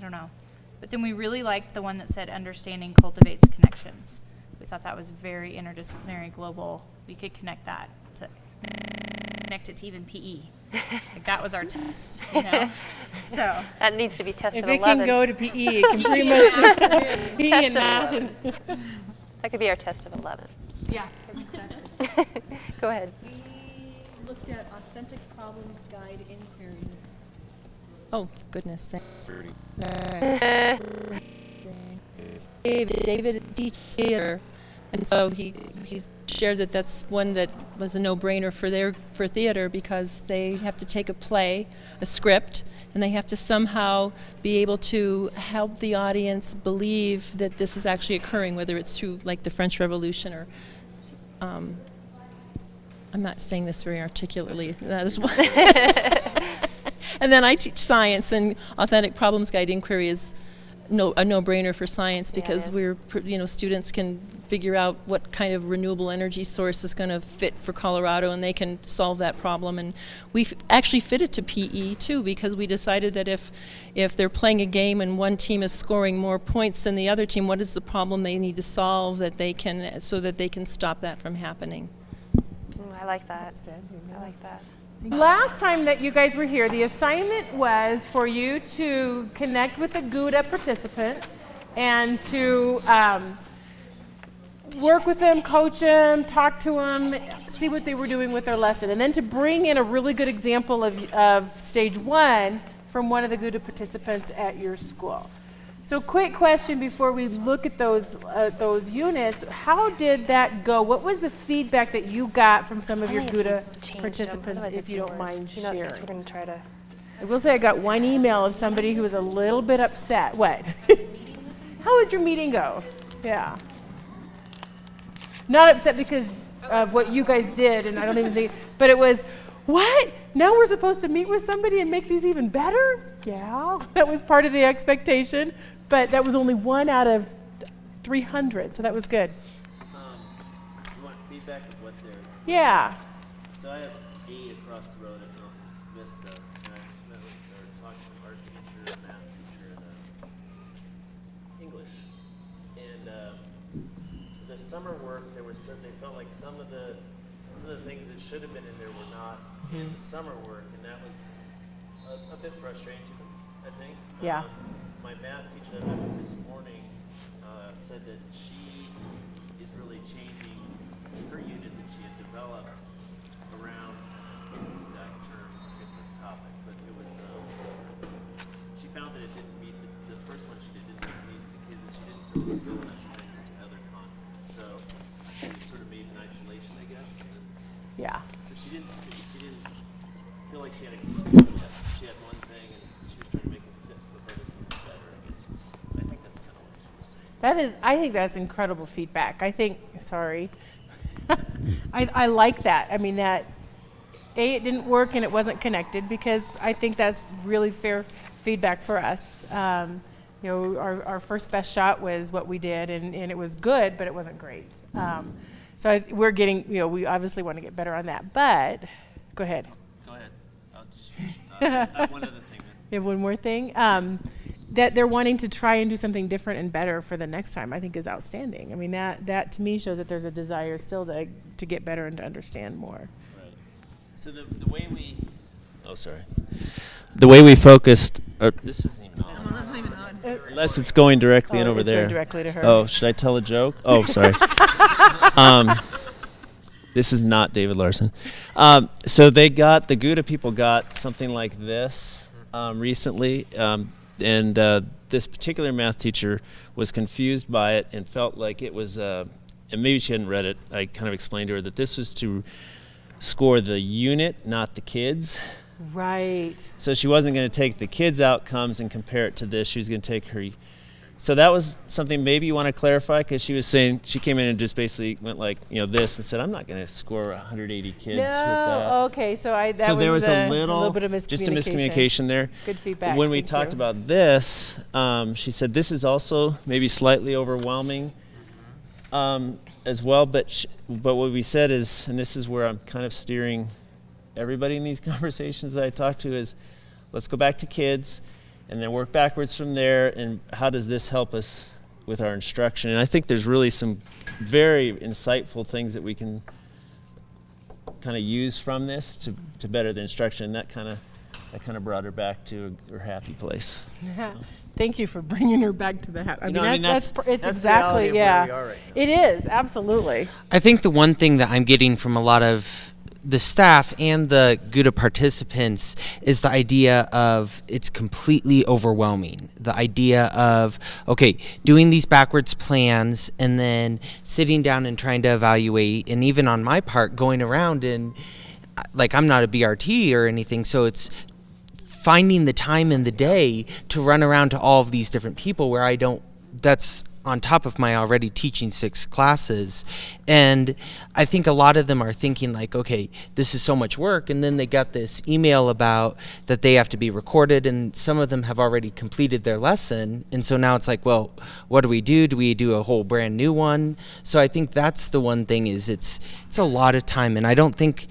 I don't know. But then we really liked the one that said understanding cultivates connections. We thought that was very interdisciplinary, global. We could connect that to connect it to even PE. Like that was our test, you know? So that needs to be test if of it 11. can go to PE, it can pretty much do PE Test and of math. 11. That could be our test of 11. yeah, exactly. Go ahead. We looked at authentic problems guide inquiry. Oh, goodness. Thanks. David teaches theater, and so he shared that that's one that was a no-brainer for theater because they have to take a play, a script, and they have to somehow be able to help the audience believe that this is actually occurring, whether it's through like the French Revolution or I'm not saying this very articulately. That is one. And then I teach science, and authentic problems guide inquiry is a no-brainer for science because students can figure out what kind of renewable energy source is going to fit for Colorado, and they can solve that problem. And we actually fit it to PE too, because we decided that if they're playing a game and one team is scoring more points than the other team, what is the problem they need to solve so that they can stop that from happening. I like that. I like that. Last time that you guys were here, the assignment was for you to connect with a GUDA participant and to work with them, coach them, talk to them, see what they were doing with their lesson, and then to bring in a really good example of stage 1 from one of the GUDA participants at your school. So quick question before we look at those units. How did that go? What was the feedback that you got from some of your GUDA participants, if you don't mind sharing? We're going to try to... I will say I got one email of somebody who was a little bit upset. What? How did your meeting go? Yeah. Not upset because of what you guys did, and I don't even think, but it was, what? Now we're supposed to meet with somebody and make these even better? Yeah, that was part of the expectation, but that was only 1 out of 300, so that was good. You want feedback of what they're... Yeah. So I have 8 across the road at Vista, and I met with their talk to art teacher, math teacher, and English. And so their summer work, they felt like some of the things that should have been in there were not in the summer work, and that was a bit frustrating to them, I think. Yeah. My math teacher that I met with this morning said that she is really changing her unit that she had developed around, I forget the exact term, I forget the topic, but it was, she found that it didn't meet, the first one she didn't meet the needs of the kids, and she didn't feel it was good enough connected to other content. So she was sort of made in isolation, I guess. Yeah. So she didn't feel like she had a community yet. She had one thing, and she was trying to make it fit with other things better, I guess. I think that's kind of what she was saying. I think that's incredible feedback. I think, I like that. I mean, that, it didn't work and it wasn't connected, because I think that's really fair feedback for us. Our first best shot was what we did, and it was good, but it wasn't great. We're getting, we obviously want to get better on that, but go ahead. Go ahead. I'll just finish. I have one other thing. You have one more thing? That they're wanting to try and do something different and better for the next time, I think is outstanding. I mean, that to me shows that there's a desire still to get better and to understand more. Right. So the way we... Oh, sorry. The way we focused... this isn't even on. Well, that's not even on. Unless it's going directly in over there. Going directly to her. Oh, should I tell a joke? Oh, sorry. This is not David Larson. So the GUDA people got something like this recently, and this particular math teacher was confused by it and felt like it was, and maybe she hadn't read it, I kind of explained to her that this was to score the unit, not the kids. Right. So she wasn't going to take the kids' outcomes and compare it to this. She was going to take her. So that was something maybe you want to clarify, because she was saying, she came in and just basically went like, this, and said, I'm not going to score 180 kids with that. Okay, so there was a little bit of miscommunication. Just a miscommunication there. Good feedback. When we talked about this, she said this is also maybe slightly overwhelming as well, but what we said is, and this is where I'm kind of steering everybody in these conversations that I talk to, is let's go back to kids. and then work backwards from there, and how does this help us with our instruction? And I think there's really some very insightful things that we can kind of use from this to better the instruction, and that kind of brought her back to her happy place. Thank you for bringing her back to the house. You know, I mean, it's that's exactly, the reality of yeah. where we are right now. It is, absolutely. I think the one thing that I'm getting from a lot of the staff and the GUDA participants is the idea of it's completely overwhelming. The idea of, okay, doing these backwards plans and then sitting down and trying to evaluate, and even on my part, going around and, like, I'm not a BRT or anything, so it's finding the time in the day to run around to all of these different people where I don't, that's on top of my already teaching 6 classes. And I think a lot of them are thinking like, okay, this is so much work, and then they got this email about that they have to be recorded, and some of them have already completed their lesson, and so now it's like, well, what do we do? Do we do a whole brand new one? So I think that's the one thing, is it's a lot of time, and I don't think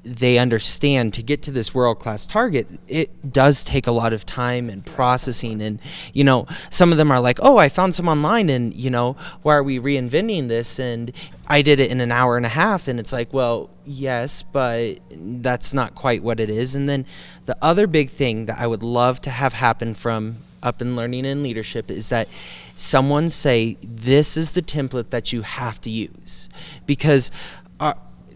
they understand to get to this world-class target, it does take a lot of time and processing. And, you know, some of them are like, oh, I found some online, and, you know, why are we reinventing this? And I did it in an hour and a half. And it's like, well, yes, but that's not quite what it is. And then the other big thing that I would love to have happen from Up in Learning and Leadership is that someone say, this is the template that you have to use. Because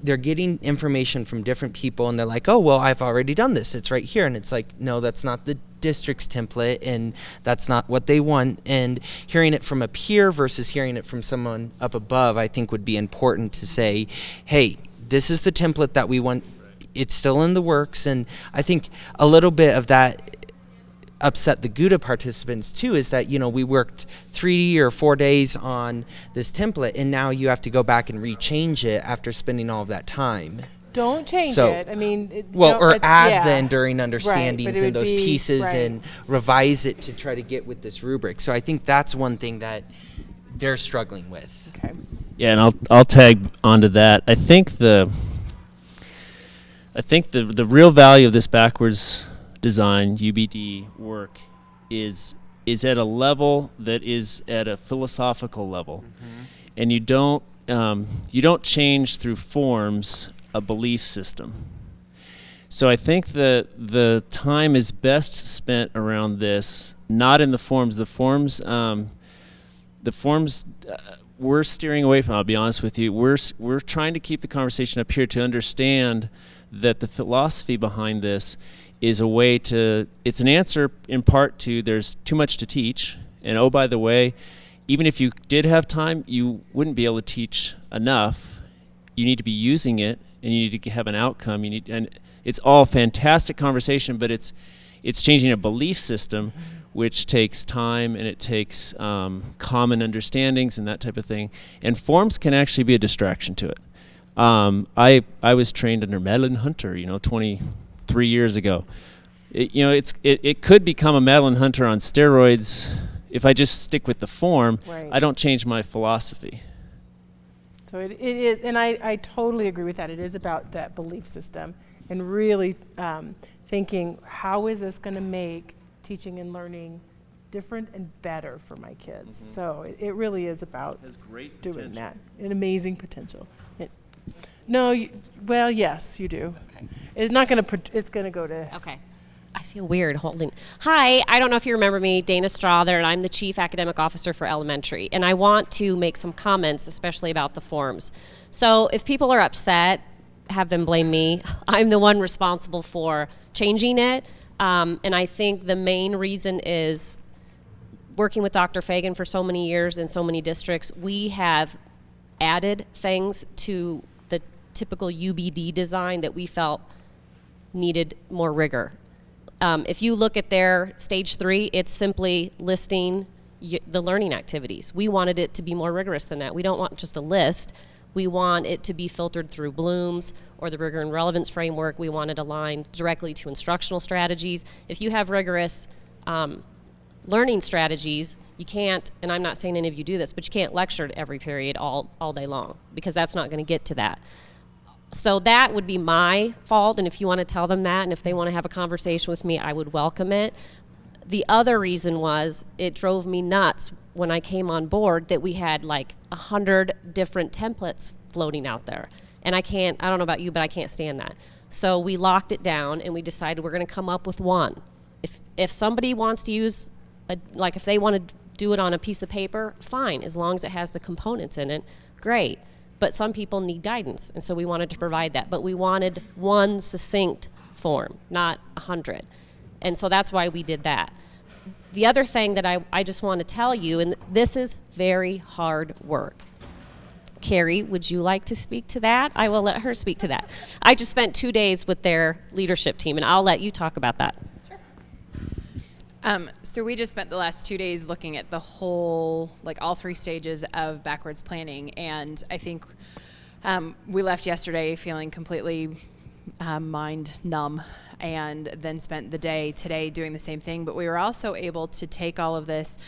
they're getting information from different people, and they're like, oh, well, I've already done this. It's right here. And it's like, no, that's not the district's template, and that's not what they want. And hearing it from a peer versus hearing it from someone up above, I think would be important to say, hey, this is the template that we want. It's still in the works. And I think a little bit of that upset the GUDA participants too, is that, you know, we worked 3 or 4 days on this template, and now you have to go back and rechange it after spending all of that time. Don't change So- it. I mean, Or add yeah. the enduring but understandings it and would those be- pieces right. and revise it to try to get with this rubric. So I think that's one thing that they're struggling with. Okay. Yeah, and I'll tag onto that. I think the real value of this backwards design UBD work is at a level that is at a philosophical level, and you don't change through forms a belief system. So I think that the time is best spent around this, not in the forms. The forms we're steering away from. I'll be honest with you. We're trying to keep the conversation up here to understand that the philosophy behind this is a way to, it's an answer in part to there's too much to teach, and oh, by the way, even if you did have time, you wouldn't be able to teach enough. You need to be using it, and you need to have an outcome. And it's all fantastic conversation, but it's changing a belief system, which takes time, and it takes common understandings and that type of thing. And forms can actually be a distraction to it. I was trained under Madeline Hunter, 23 years ago. It could become a Madeline Hunter on steroids if I just stick with the form. Right. I don't change my philosophy. So it is, and I totally agree with that. It is about that belief system and really thinking, how is this going to make teaching and learning different and better for my kids? So it really is about Has great doing potential. that. An amazing potential. Well, yes, you do. Okay. It's not going to, it's going to go to, Okay. I feel weird holding. Hi, I don't know if you remember me, Dana Strother, and I'm the Chief Academic Officer for Elementary. And I want to make some comments, especially about the forms. So if people are upset, have them blame me. I'm the one responsible for changing it. And I think the main reason is working with Dr. Fagan for so many years in so many districts, we have added things to the typical UBD design that we felt needed more rigor. If you look at their stage 3, it's simply listing the learning activities. We wanted it to be more rigorous than that. We don't want just a list. We want it to be filtered through Bloom's or the rigor and relevance framework. We want it aligned directly to instructional strategies. If you have rigorous learning strategies, you can't, and I'm not saying any of you do this, but you can't lecture every period all day long, because that's not going to get to that. So that would be my fault, and if you want to tell them that, and if they want to have a conversation with me, I would welcome it. The other reason was it drove me nuts when I came on board that we had like 100 different templates floating out there. And I don't know about you, but I can't stand that. So we locked it down and we decided we're going to come up with one. If somebody wants to use, if they want to do it on a piece of paper, fine, as long as it has the components in it, great. But some people need guidance, and so we wanted to provide that. But we wanted one succinct form, not 100. And so that's why we did that. The other thing that I just want to tell you, and this is very hard work. Carrie, would you like to speak to that? I will let her speak to that. I just spent 2 days with their leadership team, and I'll let you talk about that. So we just spent the last 2 days looking at the whole, all 3 stages of backwards planning. And I think we left yesterday feeling completely mind numb, and then spent the day today doing the same thing. But we were also able to take all of this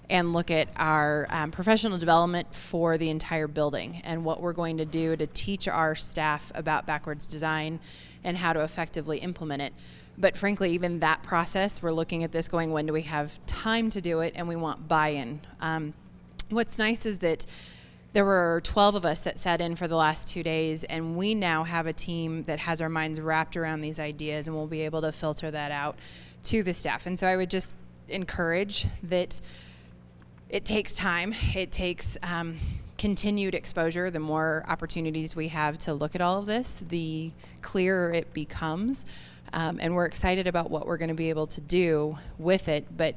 and look at our professional development for the entire building and what we're going to do to teach our staff about backwards design and how to effectively implement it. But frankly, even that process, we're looking at this going, when do we have time to do it? And we want buy-in. What's nice is that there were 12 of us that sat in for the last 2 days, and we now have a team that has our minds wrapped around these ideas, and we'll be able to filter that out to the staff. And so I would just encourage that it takes time. It takes continued exposure. The more opportunities we have to look at all of this, the clearer it becomes. And we're excited about what we're going to be able to do with it. But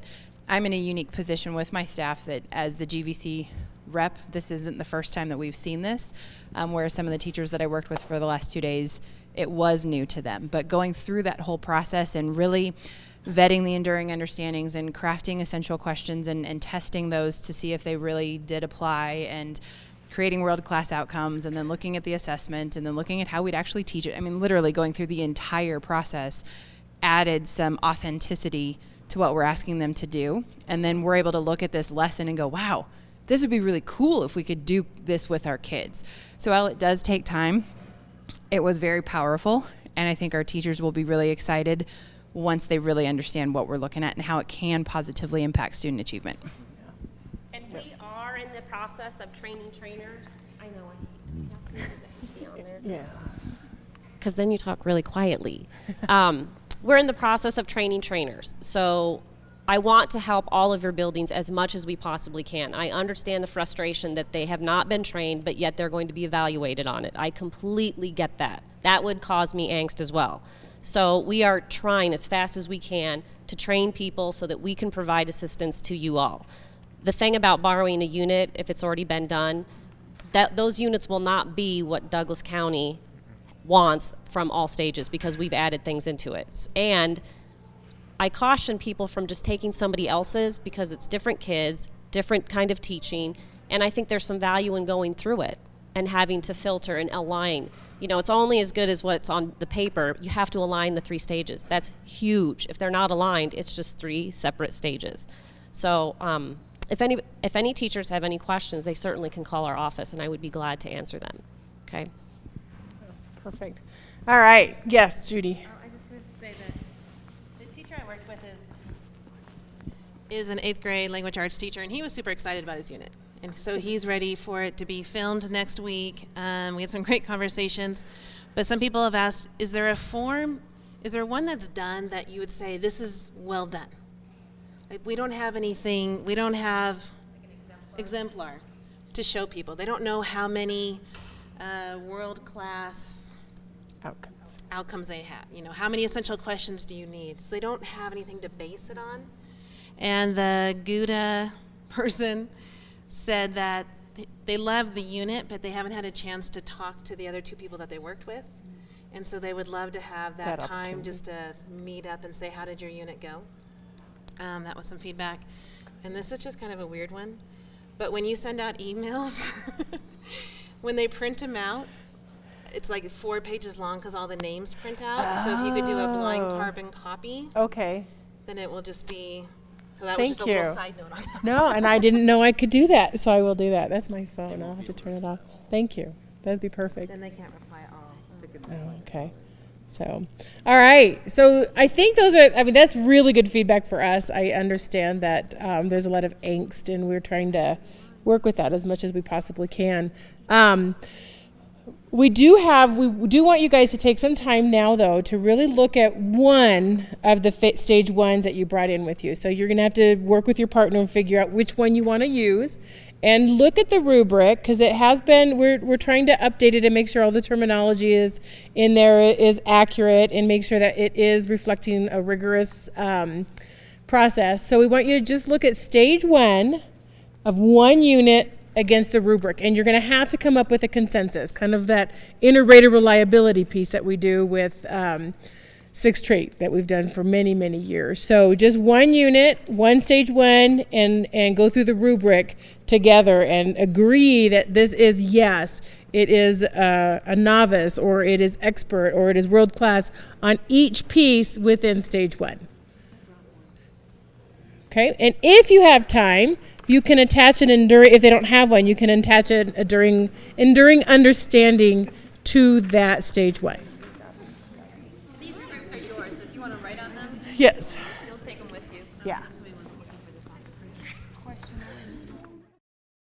I'm in a unique position with my staff that as the GVC rep, this isn't the first time that we've seen this, whereas some of the teachers that I worked with for the last 2 days, it was new to them. But going through that whole process and really vetting the enduring understandings and crafting essential questions and testing those to see if they really did apply, and creating world-class outcomes, and then looking at the assessment, and then looking at how we'd actually teach it. I mean, literally going through the entire process added some authenticity to what we're asking them to do. And then we're able to look at this lesson and go, wow, this would be really cool if we could do this with our kids. So while it does take time, it was very powerful, and I think our teachers will be really excited once they really understand what we're looking at and how it can positively impact student achievement. And we are in the process of training trainers. I know I have to be on there. Yeah. Because then you talk really quietly. We're in the process of training trainers. So I want to help all of your buildings as much as we possibly can. I understand the frustration that they have not been trained, but yet they're going to be evaluated on it. I completely get that. That would cause me angst as well. So we are trying as fast as we can to train people so that we can provide assistance to you all. The thing about borrowing a unit, if it's already been done, that those units will not be what Douglas County wants from all stages, because we've added things into it. And I caution people from just taking somebody else's, because it's different kids, different kind of teaching, and I think there's some value in going through it and having to filter and align. You know, it's only as good as what's on the paper. You have to align the 3 stages. That's huge. If they're not aligned, it's just 3 separate stages. So if any teachers have any questions, they certainly can call our office, and I would be glad to answer them. Okay? Perfect. All right. Yes, Judy. I just wanted to say that the teacher I worked with is an 8th grade language arts teacher, and he was super excited about his unit. And so he's ready for it to be filmed next week. We had some great conversations. But some people have asked, is there a form, is there one that's done that you would say, this is well done? Like, we don't have anything, we don't have like an exemplar to show people. They don't know how many world-class outcomes they have. You know, how many essential questions do you need? So they don't have anything to base it on. And the GUDA person said that they love the unit, but they haven't had a chance to talk to the other 2 people that they worked with. And so they would love to have that time just to meet up and say, how did your unit go? That was some feedback. And this is just kind of a weird one. But when you send out emails, when they print them out, it's like 4 pages long because all the names print out. So if you could do a blind carbon copy, Okay. then it will just be. So that Thank was just a you. little side note on that. No, and I didn't know I could do that, so I will do that. That's my phone. I'll have to turn it off. Thank you. That'd be perfect. Then they can't reply all. Oh, okay. So, all right. So I think that's really good feedback for us. I understand that there's a lot of angst, and we're trying to work with that as much as we possibly can. We do want you guys to take some time now, though, to really look at one of the stage ones that you brought in with you. So you're going to have to work with your partner and figure out which one you want to use, and look at the rubric, because it has been, we're trying to update it and make sure all the terminology is in there is accurate, and make sure that it is reflecting a rigorous process. So we want you to just look at stage one of one unit against the rubric, and you're going to have to come up with a consensus, kind of that inter-rater reliability piece that we do with sixth trait that we've done for many, many years. So just one unit, one stage one, and go through the rubric together and agree that this is, yes, it is a novice, or it is expert, or it is world class on each piece within stage one. Okay, and if you have time, you can attach an enduring, if they don't have one, you can attach an enduring understanding to that stage one. These rubrics are yours, so if you want to write on them, Yes. you'll take them with you. Yeah.